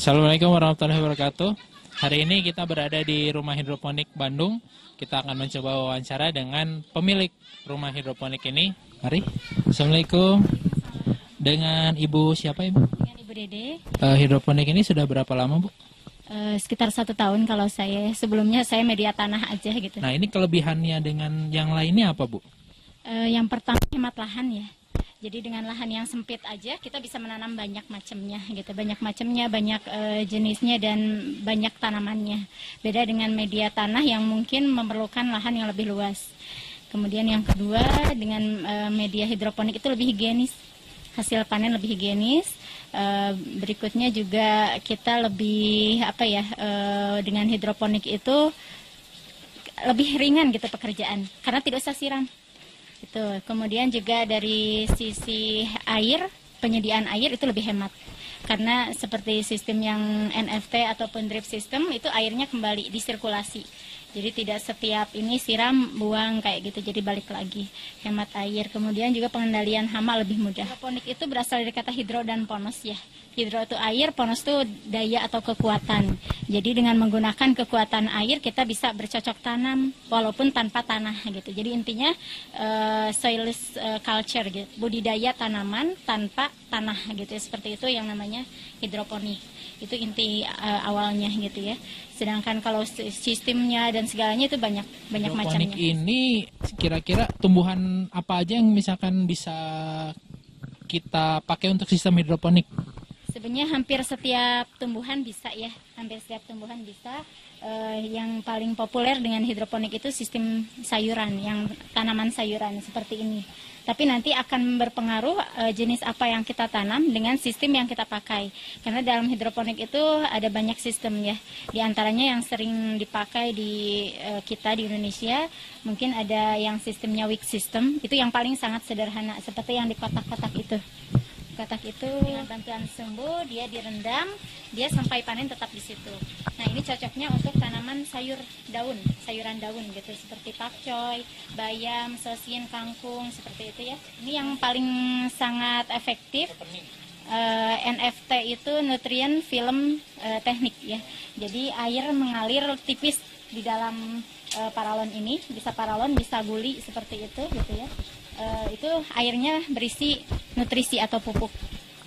Assalamualaikum warahmatullahi wabarakatuh. Hari ini kita berada di Rumah Hidroponik Bandung. Kita akan mencoba wawancara dengan pemilik Rumah Hidroponik ini. Mari. Assalamualaikum. Dengan Ibu siapa, Ibu? Dengan Ibu Dede. Hidroponik ini sudah berapa lama, Bu? Sekitar 1 tahun kalau saya. Sebelumnya saya media tanah aja gitu. Nah, ini kelebihannya dengan yang lainnya apa, Bu? Yang pertama hemat lahan ya. Jadi dengan lahan yang sempit aja kita bisa menanam banyak macamnya gitu. Banyak macamnya, banyak jenisnya dan banyak tanamannya. Beda dengan media tanah yang mungkin memerlukan lahan yang lebih luas. Kemudian yang kedua dengan media hidroponik itu lebih higienis. Hasil panen lebih higienis. Berikutnya juga kita lebih dengan hidroponik itu lebih ringan gitu pekerjaan karena tidak usah siram. Itu. Kemudian juga dari sisi air, penyediaan air itu lebih hemat. Karena seperti sistem yang NFT ataupun drip system itu airnya kembali disirkulasi. Jadi tidak setiap ini siram, buang kayak gitu, jadi balik lagi. Hemat air. Kemudian juga pengendalian hama lebih mudah. Hidroponik itu berasal dari kata hidro dan ponos ya. Hidro itu air, ponos itu daya atau kekuatan. Jadi dengan menggunakan kekuatan air kita bisa bercocok tanam walaupun tanpa tanah gitu. Jadi intinya soilless culture gitu. Budidaya tanaman tanpa tanah gitu ya. Seperti itu yang namanya hidroponik. Itu inti awalnya gitu ya. Sedangkan kalau sistemnya dan segalanya itu banyak macamnya. Hidroponik ini kira-kira tumbuhan apa aja yang misalkan bisa kita pakai untuk sistem hidroponik? Sebenarnya hampir setiap tumbuhan bisa ya, hampir setiap tumbuhan bisa. Yang paling populer dengan hidroponik itu sistem sayuran, yang tanaman sayuran seperti ini. Tapi nanti akan berpengaruh jenis apa yang kita tanam dengan sistem yang kita pakai. Karena dalam hidroponik itu ada banyak sistem ya. Di antaranya yang sering dipakai di kita di Indonesia, mungkin ada yang sistemnya wick system, itu yang paling sangat sederhana, seperti yang di kotak-kotak itu. Kotak itu dengan bantuan sumbu dia direndam, dia sampai panen tetap di situ. Nah ini cocoknya untuk tanaman sayuran daun gitu, seperti pakcoy, bayam, sosin, kangkung, seperti itu ya. Ini yang paling sangat efektif. NFT itu nutrient film teknik ya. Jadi air mengalir tipis di dalam paralon ini, bisa paralon, bisa guli seperti itu gitu ya. Itu airnya berisi nutrisi atau pupuk.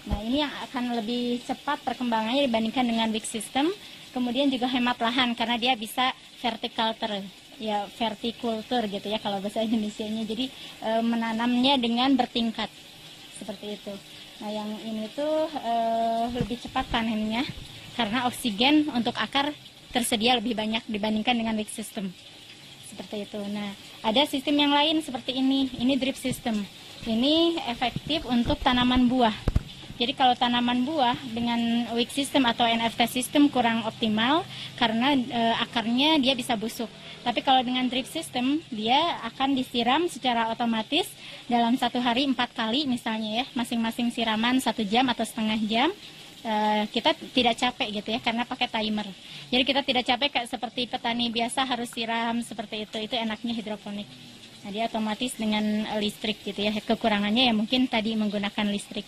Nah ini yang akan lebih cepat perkembangannya dibandingkan dengan wick system. Kemudian juga hemat lahan karena dia bisa verticulture, ya vertikultur gitu ya kalau bahasa Indonesianya. Jadi menanamnya dengan bertingkat seperti itu. Nah yang ini tuh lebih cepat panennya karena oksigen untuk akar tersedia lebih banyak dibandingkan dengan wick system. Seperti itu. Nah, ada sistem yang lain seperti ini. Ini drip system. Ini efektif untuk tanaman buah. Jadi kalau tanaman buah dengan wick system atau NFT system kurang optimal karena akarnya dia bisa busuk. Tapi kalau dengan drip system dia akan disiram secara otomatis dalam 1 hari 4 kali misalnya ya. Masing-masing siraman 1 jam atau setengah jam. Kita tidak capek gitu ya karena pakai timer. Jadi kita tidak capek kayak seperti petani biasa harus siram seperti itu. Itu enaknya hidroponik. Nah, dia otomatis dengan listrik gitu ya. Kekurangannya ya mungkin tadi menggunakan listrik.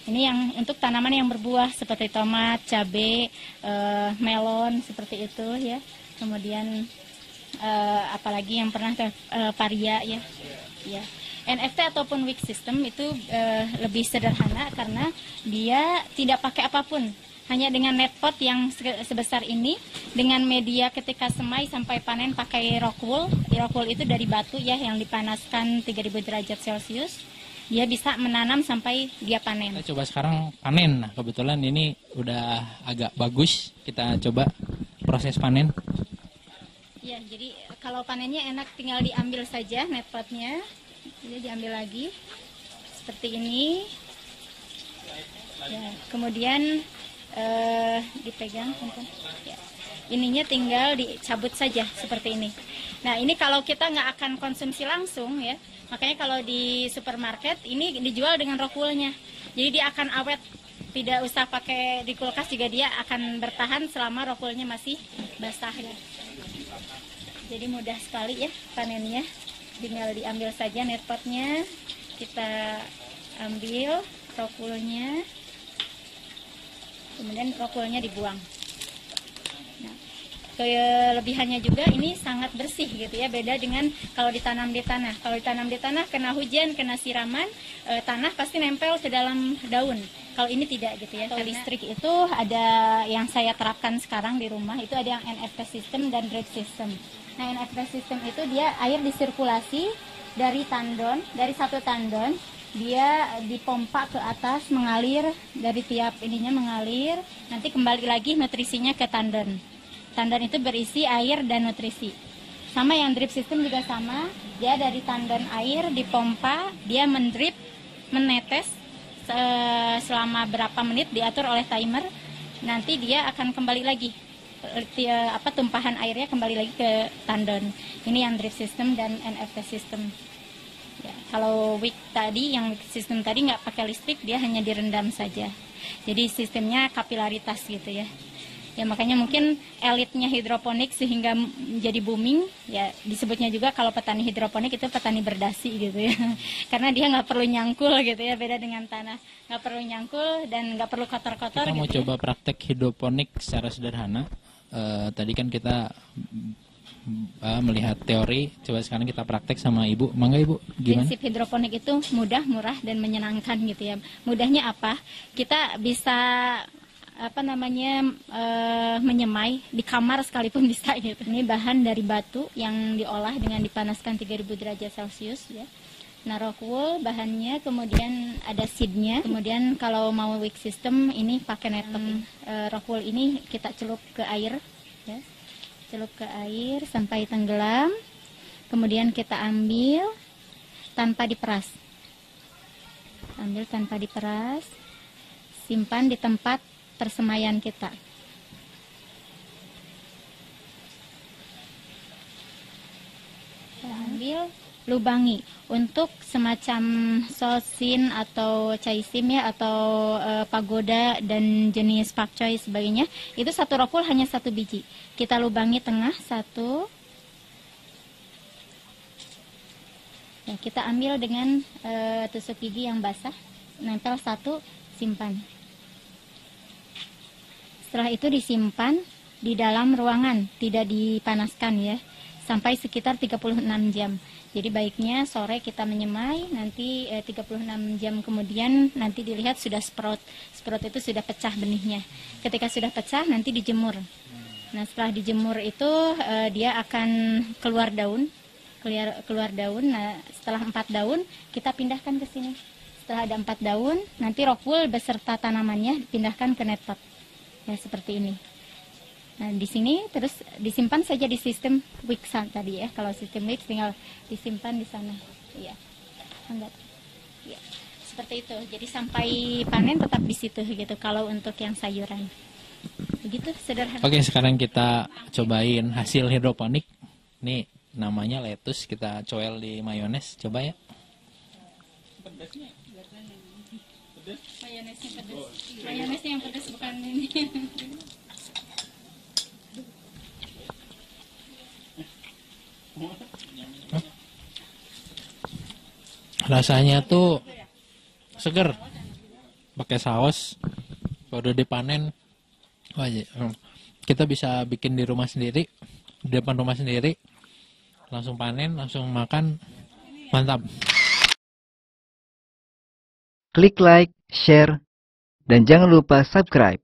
Ini yang untuk tanaman yang berbuah seperti tomat, cabai, melon seperti itu ya. Kemudian apalagi yang pernah paria ya. Ya. NFT ataupun wick system itu lebih sederhana karena dia tidak pakai apapun. Hanya dengan net pot yang sebesar ini, dengan media ketika semai sampai panen pakai rock wool. Rock wool itu dari batu ya yang dipanaskan 3000 derajat Celcius. Dia bisa menanam sampai dia panen. Kita coba sekarang panen. Nah, kebetulan ini udah agak bagus. Kita coba proses panen. Ya, jadi kalau panennya enak tinggal diambil saja net potnya. Jadi diambil lagi seperti ini ya, kemudian dipegang ya. Ininya tinggal dicabut saja seperti ini. Nah ini kalau kita nggak akan konsumsi langsung ya, makanya kalau di supermarket ini dijual dengan rock woolnya, jadi dia akan awet, tidak usah pakai di kulkas juga dia akan bertahan selama rock woolnya masih basah ya. Jadi mudah sekali ya panennya. Tinggal diambil saja net potnya, kita ambil rock woolnya, kemudian rockwoolnya dibuang. Nah, kelebihannya juga ini sangat bersih gitu ya, beda dengan kalau ditanam di tanah. Kalau ditanam di tanah kena hujan, kena siraman, tanah pasti nempel ke dalam daun. Kalau ini tidak gitu ya. Kalau listrik itu ada yang saya terapkan sekarang di rumah, itu ada yang NFC system dan drip system. Nah, NFC system itu dia air disirkulasi dari tandon, dari satu tandon, dia dipompa ke atas, mengalir dari tiap ininya mengalir, nanti kembali lagi nutrisinya ke tandon. Tandon itu berisi air dan nutrisi. Sama yang drip system juga sama, dia dari tandon air dipompa, dia mendrip, menetes selama berapa menit diatur oleh timer, nanti dia akan kembali lagi, tumpahan airnya kembali lagi ke tandon. Ini yang drip system dan NFC system. Ya, kalau wick tadi, yang wick system tadi nggak pakai listrik, dia hanya direndam saja. Jadi sistemnya kapilaritas gitu ya. Ya makanya mungkin elitnya hidroponik sehingga menjadi booming, ya disebutnya juga kalau petani hidroponik itu petani berdasi gitu ya. Karena dia nggak perlu nyangkul gitu ya, beda dengan tanah. Nggak perlu nyangkul dan nggak perlu kotor-kotor. Kita mau gitu coba praktek hidroponik secara sederhana. Tadi kan kita melihat teori, coba sekarang kita praktek sama Ibu. Mangga Ibu, gimana? Prinsip hidroponik itu mudah, murah, dan menyenangkan gitu ya. Mudahnya apa? Kita bisa menyemai di kamar sekalipun bisa gitu. Ini bahan dari batu yang diolah dengan dipanaskan 3000 derajat Celcius ya. Nah, rockwool bahannya, kemudian ada seednya. Kemudian kalau mau wick system ini pakai netok. Rockwool ini kita celup ke air ya. Celup ke air sampai tenggelam. Kemudian kita ambil tanpa diperas. Ambil tanpa diperas. Simpan di tempat persemaian kita. Kita ambil, lubangi untuk semacam sosin atau caisim ya, atau pagoda dan jenis pakcoy sebagainya. Itu satu rockwool hanya 1 biji. Kita lubangi tengah 1. Ya, kita ambil dengan tusuk gigi yang basah, nempel 1, simpan. Setelah itu disimpan di dalam ruangan, tidak dipanaskan ya, sampai sekitar 36 jam. Jadi baiknya sore kita menyemai, nanti 36 jam kemudian nanti dilihat sudah sprout. Sprout itu sudah pecah benihnya. Ketika sudah pecah nanti dijemur. Nah, setelah dijemur itu dia akan keluar daun, keluar daun. Nah, setelah 4 daun kita pindahkan ke sini. Setelah ada 4 daun, nanti rockwool beserta tanamannya dipindahkan ke netpot. Ya, seperti ini. Nah, di sini terus disimpan saja di sistem Wix tadi ya. Kalau sistem Wix tinggal disimpan di sana. Iya. Enggak. Ya, seperti itu. Jadi sampai panen tetap di situ gitu kalau untuk yang sayuran. Begitu sederhana. Oke, sekarang kita cobain hasil hidroponik. Nih namanya lettuce, kita coel di mayones. Coba ya. Mayonesnya pedas. Mayonesnya yang pedas, bukan ini. Rasanya tuh seger. Pakai saus. Kalau udah dipanen, wah, kita bisa bikin di rumah sendiri, di depan rumah sendiri. Langsung panen, langsung makan. Mantap. Klik like, share, dan jangan lupa subscribe.